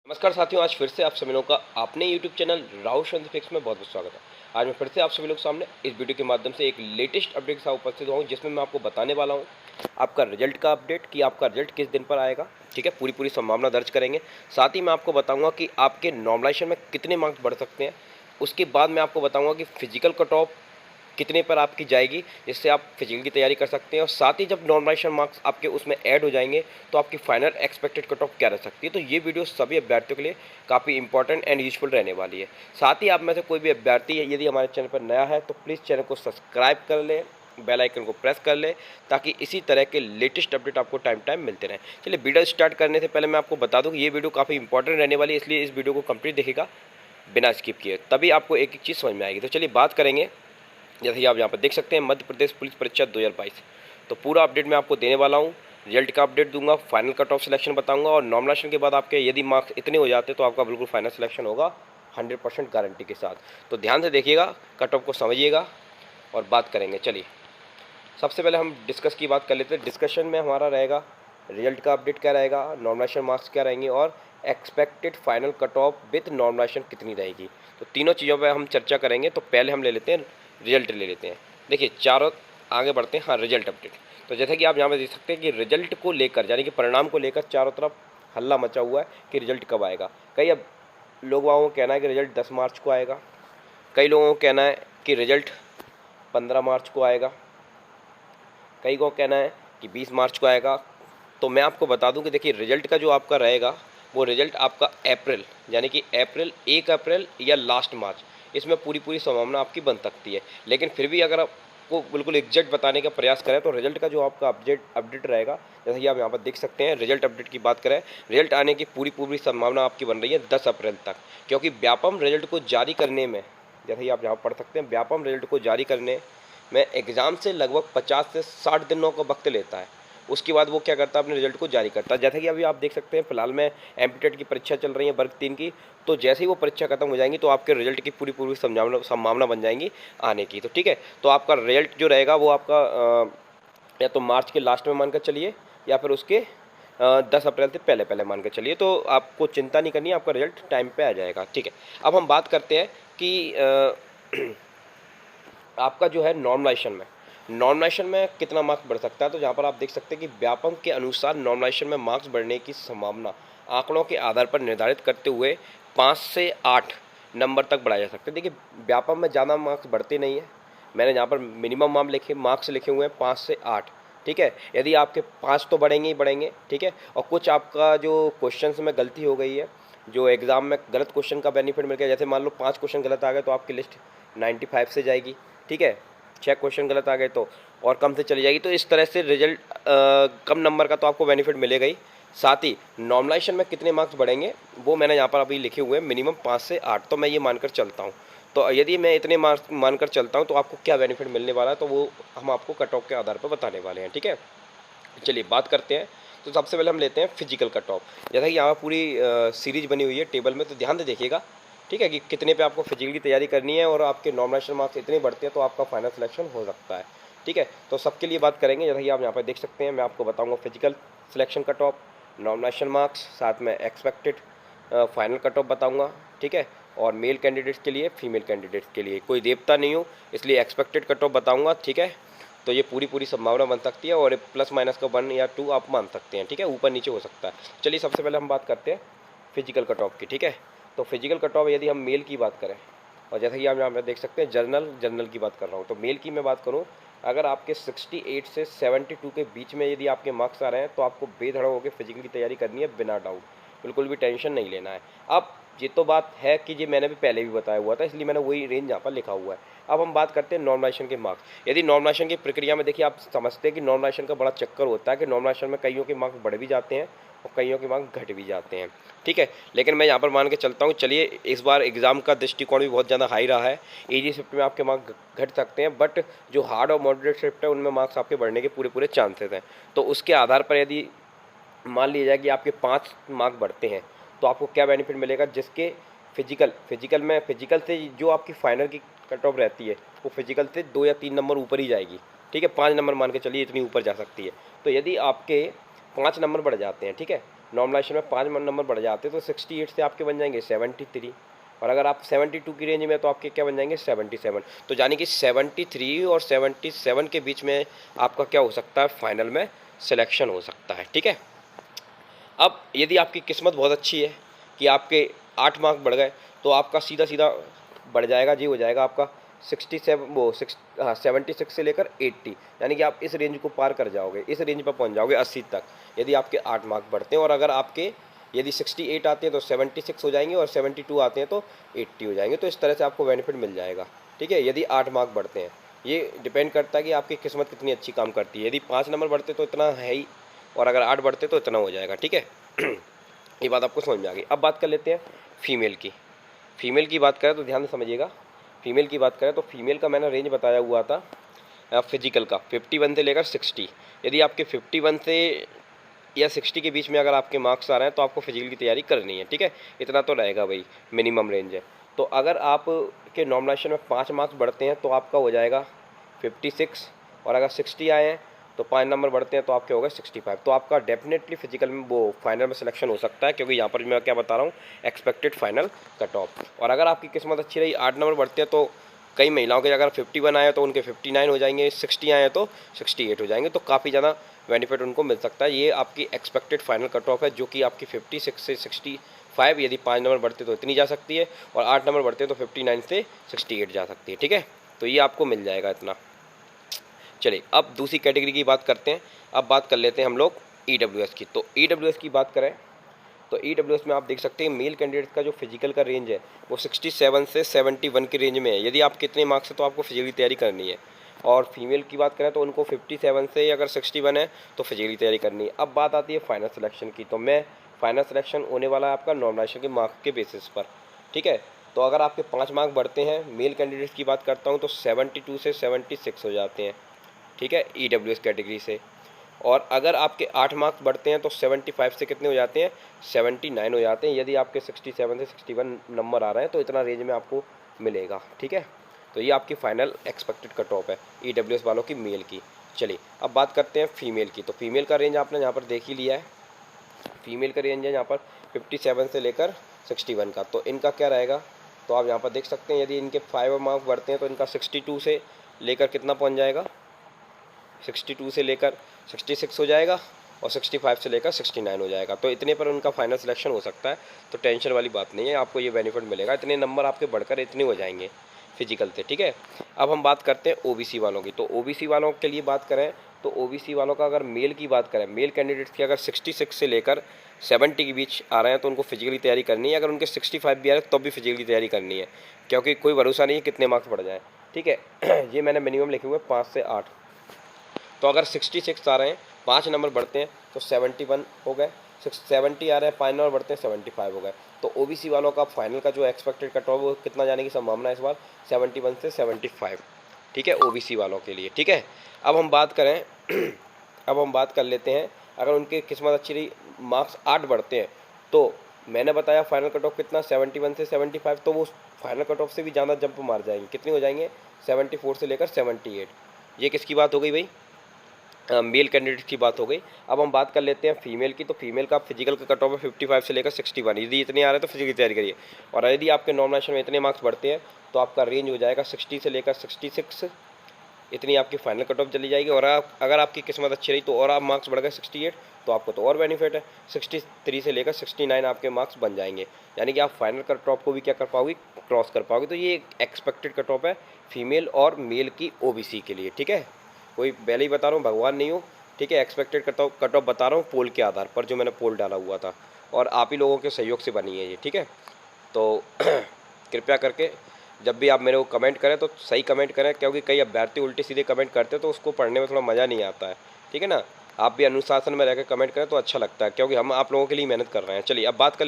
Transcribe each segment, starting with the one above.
नमस्कार साथियों, आज फिर से आप सभी लोगों का अपने YouTube चैनल राहुल फिक्स में बहुत बहुत स्वागत है। आज मैं फिर से आप सभी लोग के सामने इस वीडियो के माध्यम से एक लेटेस्ट अपडेट के साथ उपस्थित हुआ हूं, जिसमें मैं आपको बताने वाला हूं आपका रिजल्ट का अपडेट कि आपका रिजल्ट किस दिन पर आएगा। ठीक है, पूरी पूरी संभावना दर्ज करेंगे। साथ ही मैं आपको बताऊंगा कि आपके नॉर्मलाइजेशन में कितने मार्क्स बढ़ सकते हैं। उसके बाद मैं आपको बताऊंगा कि फिजिकल कट ऑफ कितने पर आपकी जाएगी, जिससे आप फिजिकल की तैयारी कर सकते हैं। और साथ ही जब नॉर्मलाइजेशन मार्क्स आपके उसमें ऐड हो जाएंगे तो आपकी फाइनल एक्सपेक्टेड कट ऑफ क्या रह सकती है। तो ये वीडियो सभी अभ्यर्थियों के लिए काफ़ी इंपॉर्टेंट एंड यूजफुल रहने वाली है। साथ ही आप में से कोई भी अभ्यर्थी यदि हमारे चैनल पर नया है तो प्लीज़ चैनल को सब्सक्राइब कर लें, बेल आइकन को प्रेस कर ले, ताकि इसी तरह के लेटेस्ट अपडेट आपको टाइम टाइम मिलते रहें। चलिए, वीडियो स्टार्ट करने से पहले मैं आपको बता दूं कि ये वीडियो काफ़ी इंपॉर्टेंट रहने वाली है, इसलिए इस वीडियो को कंप्लीट देखिएगा बिना स्किप किए, तभी आपको एक एक चीज़ समझ में आएगी। तो चलिए बात करेंगे। जैसे कि आप यहाँ पर देख सकते हैं, मध्य प्रदेश पुलिस परीक्षा 2022, तो पूरा अपडेट मैं आपको देने वाला हूँ। रिजल्ट का अपडेट दूंगा, फाइनल कट ऑफ सिलेक्शन बताऊंगा, और नॉमिनेशन के बाद आपके यदि मार्क्स इतने हो जाते तो आपका बिल्कुल फाइनल सिलेक्शन होगा 100% गारंटी के साथ। तो ध्यान से देखिएगा, कट ऑफ को समझिएगा और बात करेंगे। चलिए, सबसे पहले हम डिस्कस की बात कर लेते हैं। डिस्कशन में हमारा रहेगा रिजल्ट का अपडेट क्या रहेगा, नॉर्मलाइजेशन मार्क्स क्या रहेंगे, और expected final cut off with normalisation कितनी रहेगी। तो तीनों चीज़ों पर हम चर्चा करेंगे। तो पहले हम ले लेते हैं रिजल्ट ले लेते हैं। देखिए, चारों आगे बढ़ते हैं। हाँ, रिजल्ट अपडेट। तो जैसे कि आप यहाँ पर देख सकते हैं कि रिजल्ट को लेकर, यानी कि परिणाम को लेकर चारों तरफ हल्ला मचा हुआ है कि रिजल्ट कब आएगा। कई अब लोगों का कहना है कि रिजल्ट 10 मार्च को आएगा, कई लोगों का कहना है कि रिजल्ट 15 मार्च को आएगा, कई को कहना है कि 20 मार्च को आएगा। तो मैं आपको बता दूं कि देखिए, रिजल्ट का जो आपका रहेगा वो रिजल्ट आपका अप्रैल, यानी कि अप्रैल 1 अप्रैल या लास्ट मार्च, इसमें पूरी पूरी संभावना आपकी बन सकती है। लेकिन फिर भी अगर आपको बिल्कुल एग्जैक्ट बताने का प्रयास करें तो रिजल्ट का जो आपका अपडेट रहेगा, जैसे कि आप यहाँ पर देख सकते हैं, रिजल्ट अपडेट की बात करें, रिजल्ट आने की पूरी पूरी संभावना आपकी बन रही है 10 अप्रैल तक। क्योंकि व्यापम रिजल्ट को जारी करने में, जैसे कि आप यहाँ पढ़ सकते हैं, व्यापम रिजल्ट को जारी करने में एग्ज़ाम से लगभग 50 से 60 दिनों का वक्त लेता है। उसके बाद वो क्या करता है, अपने रिजल्ट को जारी करता है। जैसे कि अभी आप देख सकते हैं, फिलहाल में एमपीटेट की परीक्षा चल रही है वर्ग 3 की। तो जैसे ही वो परीक्षा खत्म हो जाएंगी तो आपके रिजल्ट की पूरी पूरी संभावना बन जाएंगी आने की। तो ठीक है, तो आपका रिजल्ट जो रहेगा वो आपका या तो मार्च के लास्ट में मान कर चलिए, या फिर उसके 10 अप्रैल से पहले पहले मान कर चलिए। तो आपको चिंता नहीं करनी है, आपका रिजल्ट टाइम पे आ जाएगा। ठीक है, अब हम बात करते हैं कि आपका जो है नॉर्मलाइजेशन में कितना मार्क्स बढ़ सकता है। तो जहाँ पर आप देख सकते हैं कि व्यापम के अनुसार नॉर्मलाइजेशन में मार्क्स बढ़ने की संभावना आंकड़ों के आधार पर निर्धारित करते हुए 5 से 8 नंबर तक बढ़ाया जा सकता है। देखिए, व्यापम में ज़्यादा मार्क्स बढ़ते नहीं हैं। मैंने यहाँ पर मिनिमम मार्क्स लिखे हुए हैं 5 से 8। ठीक है, यदि आपके 5 तो बढ़ेंगे ही बढ़ेंगे। ठीक है, और कुछ आपका जो क्वेश्चन में गलती हो गई है, जो एग्ज़ाम में गलत क्वेश्चन का बेनिफिट मिल गया, जैसे मान लो 5 क्वेश्चन गलत आ गए तो आपकी लिस्ट 95 से जाएगी। ठीक है, 6 क्वेश्चन गलत आ गए तो और कम से चली जाएगी। तो इस तरह से रिजल्ट कम नंबर का तो आपको बेनिफिट मिलेगा ही। साथ ही नॉर्मलाइजेशन में कितने मार्क्स बढ़ेंगे वो मैंने यहाँ पर अभी लिखे हुए हैं, मिनिमम 5 से 8। तो मैं ये मानकर चलता हूँ। तो यदि मैं इतने मार्क्स मानकर चलता हूँ तो आपको क्या बेनिफिट मिलने वाला है, तो वो हम आपको कट ऑफ के आधार पर बताने वाले हैं। ठीक है, चलिए बात करते हैं। तो सबसे पहले हम लेते हैं फिजिकल कट ऑफ। जैसा कि यहाँ पूरी सीरीज बनी हुई है टेबल में, तो ध्यान से देखिएगा। ठीक है, कि कितने पे आपको फिजिकल की तैयारी करनी है, और आपके नॉमिनेशन मार्क्स इतने बढ़ते हैं तो आपका फाइनल सिलेक्शन हो सकता है। ठीक है, तो सबके लिए बात करेंगे। जैसा कि आप यहाँ पर देख सकते हैं, मैं आपको बताऊँगा physical selection cut off, nomination marks, साथ में एक्सपेक्टेड फाइनल कट ऑफ बताऊँगा। ठीक है, और मेल कैंडिडेट्स के लिए, फीमेल कैंडिडेट्स के लिए, कोई देवता नहीं हूँ इसलिए एक्सपेक्टेड कट ऑफ बताऊँगा। ठीक है, तो ये पूरी पूरी संभावना बन सकती है, और प्लस माइनस का 1 या 2 आप मान सकते हैं। ठीक है, ऊपर नीचे हो सकता है। चलिए, सबसे पहले हम बात करते हैं फिजिकल कट ऑफ की। ठीक है, तो फिजिकल कट ऑफ यदि हम मेल की बात करें, और जैसा कि आप यहाँ पर देख सकते हैं, जनरल की बात कर रहा हूँ, तो मेल की मैं बात करूँ, अगर आपके 68 से 72 के बीच में यदि आपके मार्क्स आ रहे हैं तो आपको बेधड़क होकर फिजिकल की तैयारी करनी है बिना डाउट, बिल्कुल भी टेंशन नहीं लेना है। अब ये तो बात है कि ये मैंने भी पहले भी बताया हुआ था, इसलिए मैंने वही रेंज यहाँ पर लिखा हुआ है। अब हम बात करते हैं नॉर्मलाइजेशन के मार्क्स। यदि नॉर्मलाइजेशन की प्रक्रिया में, देखिए, आप समझते हैं कि नॉर्मलाइजेशन का बड़ा चक्कर होता है कि नॉर्मलाइजेशन में कईयों के मार्क्स बढ़ भी जाते हैं और कईयों के मार्क्स घट भी जाते हैं। ठीक है, लेकिन मैं यहाँ पर मान के चलता हूँ, चलिए, इस बार एग्जाम का दृष्टिकोण भी बहुत ज़्यादा हाई रहा है। ईजी शिफ्ट में आपके मार्क्स घट सकते हैं, बट जो हार्ड और मॉडरेट शिफ्ट है उनमें मार्क्स आपके बढ़ने के पूरे पूरे चांसेस हैं। तो उसके आधार पर यदि मान लिया जाए कि आपके 5 मार्क्स बढ़ते हैं तो आपको क्या बेनिफिट मिलेगा, जिसके फिजिकल से जो आपकी फाइनल की कट ऑफ रहती है वो फिजिकल से 2 या 3 नंबर ऊपर ही जाएगी। ठीक है, 5 नंबर मान के चलिए, इतनी ऊपर जा सकती है। तो यदि आपके 5 नंबर बढ़ जाते हैं, ठीक है, नॉर्मलाइजेशन में 5 नंबर बढ़ जाते हैं तो 68 से आपके बन जाएंगे 73, और अगर आप 72 की रेंज में तो आपके क्या बन जाएंगे 77। तो यानी कि 73 और 77 के बीच में आपका क्या हो सकता है, फाइनल में सिलेक्शन हो सकता है। ठीक है, अब यदि आपकी किस्मत बहुत अच्छी है कि आपके 8 मार्क बढ़ गए तो आपका सीधा सीधा बढ़ जाएगा जी, हो जाएगा आपका 76 से लेकर 80, यानी कि आप इस रेंज को पार कर जाओगे, इस रेंज पर पहुंच जाओगे 80 तक, यदि आपके 8 मार्क बढ़ते हैं। और अगर आपके यदि 68 आते हैं तो 76 हो जाएंगे, और 72 आते हैं तो 80 हो जाएंगे। तो इस तरह से आपको बेनिफिट मिल जाएगा। ठीक है, यदि 8 मार्क बढ़ते हैं, ये डिपेंड करता है कि आपकी किस्मत कितनी अच्छी काम करती है। यदि 5 नंबर बढ़ते तो इतना है ही, और अगर 8 बढ़ते तो इतना हो जाएगा। ठीक है ये बात आपको समझ में आ गई। अब बात कर लेते हैं फीमेल की। फीमेल की बात करें तो ध्यान से समझिएगा। फीमेल की बात करें तो फीमेल का मैंने रेंज बताया हुआ था फिजिकल का 51 से लेकर 60। यदि आपके 51 से या 60 के बीच में अगर आपके मार्क्स आ रहे हैं तो आपको फिजिकल की तैयारी करनी है। ठीक है, इतना तो रहेगा भाई, मिनिमम रेंज है। तो अगर आप के नॉर्मलाइजेशन में 5 मार्क्स बढ़ते हैं तो आपका हो जाएगा 56, और अगर 60 आए हैं तो 5 नंबर बढ़ते हैं तो आपके हो गए 65। तो आपका डेफिनेटली फिजिकल में वो फाइनल में सिलेक्शन हो सकता है, क्योंकि यहाँ पर मैं क्या बता रहा हूँ, एक्सपेक्टेड फाइनल कट ऑफ। और अगर आपकी किस्मत अच्छी रही, 8 नंबर बढ़ते हैं, तो कई महिलाओं के अगर 51 आए तो उनके 59 हो जाएंगे, 60 आए तो 68 हो जाएंगे, तो काफ़ी ज़्यादा बेनिफिट उनको मिल सकता है। ये आपकी एक्सपेक्टेड फाइनल कट ऑफ है, जो कि आपकी 56 से 65, यदि 5 नंबर बढ़ते तो इतनी जा सकती है, और 8 नंबर बढ़ते हैं तो 59 से 68 जा सकती है। ठीक है, तो ये आपको मिल जाएगा इतना। चलिए अब दूसरी कैटेगरी की बात करते हैं। अब बात कर लेते हैं हम लोग EWS की। तो EWS की बात करें तो EWS में आप देख सकते हैं मेल कैंडिडेट का जो फिजिकल का रेंज है वो 67 से 71 की रेंज में है। यदि आप कितने मार्क्स है तो आपको फिजिकल की तैयारी करनी है। और फीमेल की बात करें तो उनको 57 से अगर 61 है तो फिजिकल की तैयारी करनी है। अब बात आती है फाइनल सिलेक्शन की। तो मैं फाइनल सिलेक्शन होने वाला है आपका नॉर्मलाइजेशन के मार्क्स के बेसिस पर। ठीक है, तो अगर आपके 5 मार्क बढ़ते हैं, मेल कैंडिडेट्स की बात करता हूँ तो 72 से 76 हो जाते हैं। ठीक है, EWS कैटेगरी से। और अगर आपके 8 मार्क्स बढ़ते हैं तो 75 से कितने हो जाते हैं, 79 हो जाते हैं। यदि आपके 67 से 61 नंबर आ रहे हैं तो इतना रेंज में आपको मिलेगा। ठीक है, तो ये आपकी फाइनल एक्सपेक्टेड कट ऑफ है EWS वालों की मेल की। चलिए अब बात करते हैं फीमेल की। तो फीमेल का रेंज आपने यहाँ पर देख ही लिया है। फीमेल का रेंज है यहाँ पर 57 से लेकर 61 का। तो इनका क्या रहेगा, तो आप यहाँ पर देख सकते हैं यदि इनके 5 मार्क्स बढ़ते हैं तो इनका 62 से लेकर कितना पहुँच जाएगा, 62 से लेकर 66 हो जाएगा, और 65 से लेकर 69 हो जाएगा। तो इतने पर उनका फाइनल सिलेक्शन हो सकता है। तो टेंशन वाली बात नहीं है, आपको ये बेनिफिट मिलेगा, इतने नंबर आपके बढ़कर इतने हो जाएंगे फिजिकल से। ठीक है, अब हम बात करते हैं OBC वालों की। तो OBC वालों के लिए बात करें तो OBC वालों का अगर मेल की बात करें, मेल कैंडिडेट्स की अगर 66 से लेकर 70 के बीच आ रहे हैं तो उनको फिजिकली तैयारी करनी है। अगर उनके 65 भी आ रहे हैं तब भी फिजिकली तैयारी करनी है, क्योंकि कोई भरोसा नहीं है कितने मार्क्स बढ़ जाए। ठीक है ये मैंने मिनिमम लिखे हुए 5 से 8। तो अगर 66 आ रहे हैं, 5 नंबर बढ़ते हैं तो 71 हो गए, 70 आ रहे हैं, 5 नंबर बढ़ते हैं 75 हो गए। तो OBC वालों का फाइनल का जो एक्सपेक्टेड कट ऑफ वो कितना जाने की संभावना है इस बार, 71 से 75। ठीक है, OBC वालों के लिए। ठीक है, अब हम बात करें अब हम बात कर लेते हैं अगर उनकी किस्मत अच्छी रही, मार्क्स 8 बढ़ते हैं, तो मैंने बताया फाइनल कट ऑफ कितना 71 से 75, तो वो फाइनल कट ऑफ से भी ज़्यादा जंप मार जाएंगे। कितने हो जाएंगे, 74 से लेकर 78। ये किसकी बात हो गई भाई, मेल कैंडिडेट की बात हो गई। अब हम बात कर लेते हैं फीमेल की। तो फीमेल का फिजिकल का कट ऑफ है 55 से लेकर 61। यदि इतने आ रहे हैं तो फिजिकल की तैयारी करिए। और यदि आपके नॉमिनेशन में इतने मार्क्स बढ़ते हैं तो आपका रेंज हो जाएगा 60 से लेकर 66, इतनी आपकी फाइनल कट ऑफ चली जाएगी। और अगर आपकी किस्मत अच्छी रही तो और आप मार्क्स बढ़ गए 68 तो आपको तो और बेनिफिट है, 63 से लेकर 69 आपके मार्क्स बन जाएंगे, यानी कि आप फाइनल कट ऑफ को भी क्या कर पाओगे, क्रॉस कर पाओगे। तो ये एक एक्सपेक्टेड कट ऑफ है फीमेल और मेल की OBC के लिए। ठीक है, कोई पहले ही बता रहा हूँ, भगवान नहीं हो। ठीक है, एक्सपेक्टेड कट ऑफ बता रहा हूँ पोल के आधार पर, जो मैंने पोल डाला हुआ था, और आप ही लोगों के सहयोग से बनी है ये। ठीक है, तो कृपया करके जब भी आप मेरे को कमेंट करें तो सही कमेंट करें, क्योंकि कई अभ्यर्थी उल्टे सीधे कमेंट करते हैं तो उसको पढ़ने में थोड़ा मज़ा नहीं आता है। ठीक है ना, आप भी अनुशासन में रहकर कमेंट करें तो अच्छा लगता है, क्योंकि हम आप लोगों के लिए मेहनत कर रहे हैं। चलिए अब बात कर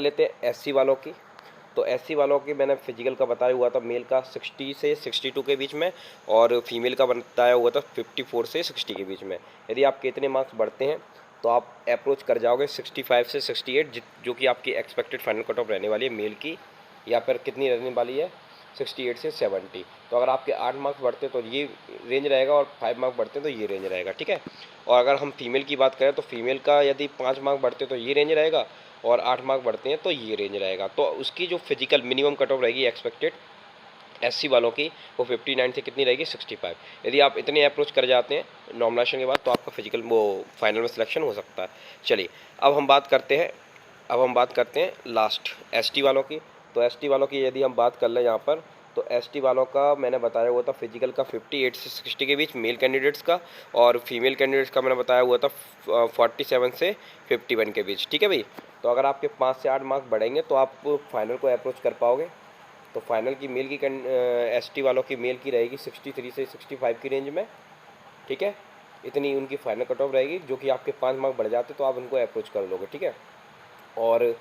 लेते हैं SC वालों की। तो SC वालों की मैंने फिजिकल का बताया हुआ था, मेल का 60 से 62 के बीच में, और फीमेल का बताया हुआ था 54 से 60 के बीच में। यदि आपके इतने मार्क्स बढ़ते हैं तो आप अप्रोच कर जाओगे 65 से 68, जो कि आपकी एक्सपेक्टेड फाइनल कट ऑफ रहने वाली है मेल की। या फिर कितनी रहने वाली है, 68 से 70। तो अगर आपके 8 मार्क्स बढ़ते हैं तो ये रेंज रहेगा, और 5 मार्क्स बढ़ते हैं तो ये रेंज रहेगा, ठीक है। और अगर हम फीमेल की बात करें तो फीमेल का यदि 5 मार्क्स बढ़ते हैं तो ये रेंज रहेगा, और 8 मार्क्स बढ़ते हैं तो ये रेंज रहेगा। तो उसकी जो फिजिकल मिनिमम कट ऑफ रहेगी एक्सपेक्टेड एससी वालों की, वो 59 से कितनी रहेगी, 65। यदि आप इतने अप्रोच कर जाते हैं नॉमिनेशन के बाद तो आपका फिजिकल वो फाइनल में सिलेक्शन हो सकता है। चलिए अब हम बात करते हैं लास्ट एसटी वालों की। तो एसटी वालों की यदि हम बात कर लें यहाँ पर, तो एसटी वालों का मैंने बताया हुआ था फिजिकल का 58 से 60 के बीच मेल कैंडिडेट्स का, और फीमेल कैंडिडेट्स का मैंने बताया हुआ था 47 से 51 के बीच, ठीक है भाई। तो अगर आपके 5 से 8 मार्क्स बढ़ेंगे तो आप फाइनल को अप्रोच कर पाओगे। तो फाइनल की मेल की एसटी वालों की मेल की रहेगी 63 से 65 की रेंज में, ठीक है। इतनी उनकी फाइनल कट ऑफ रहेगी, जो कि आपके 5 मार्क्स बढ़ जाते तो आप उनको अप्रोच कर लोगे, ठीक है। और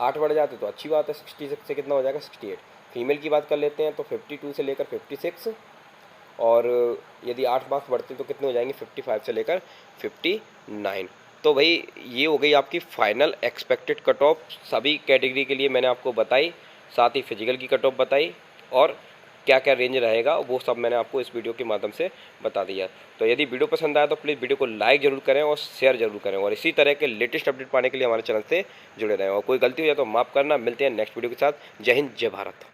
8 बढ़ जाते तो अच्छी बात है, 66 से कितना हो जाएगा, 68। फीमेल की बात कर लेते हैं तो 52 से लेकर 56, और यदि 8 मार्क्स बढ़ते तो कितने हो जाएंगे, 55 से लेकर 59। तो भाई ये हो गई आपकी फाइनल एक्सपेक्टेड कट ऑफ सभी कैटेगरी के लिए मैंने आपको बताई, साथ ही फिजिकल की कट ऑफ बताई, और क्या क्या रेंज रहेगा वो सब मैंने आपको इस वीडियो के माध्यम से बता दिया। तो यदि वीडियो पसंद आया तो प्लीज़ वीडियो को लाइक जरूर करें और शेयर जरूर करें, और इसी तरह के लेटेस्ट अपडेट पाने के लिए हमारे चैनल से जुड़े रहें, और कोई गलती हो जाए तो माफ़ करना। मिलते हैं नेक्स्ट वीडियो के साथ। जय हिंद, जय भारत।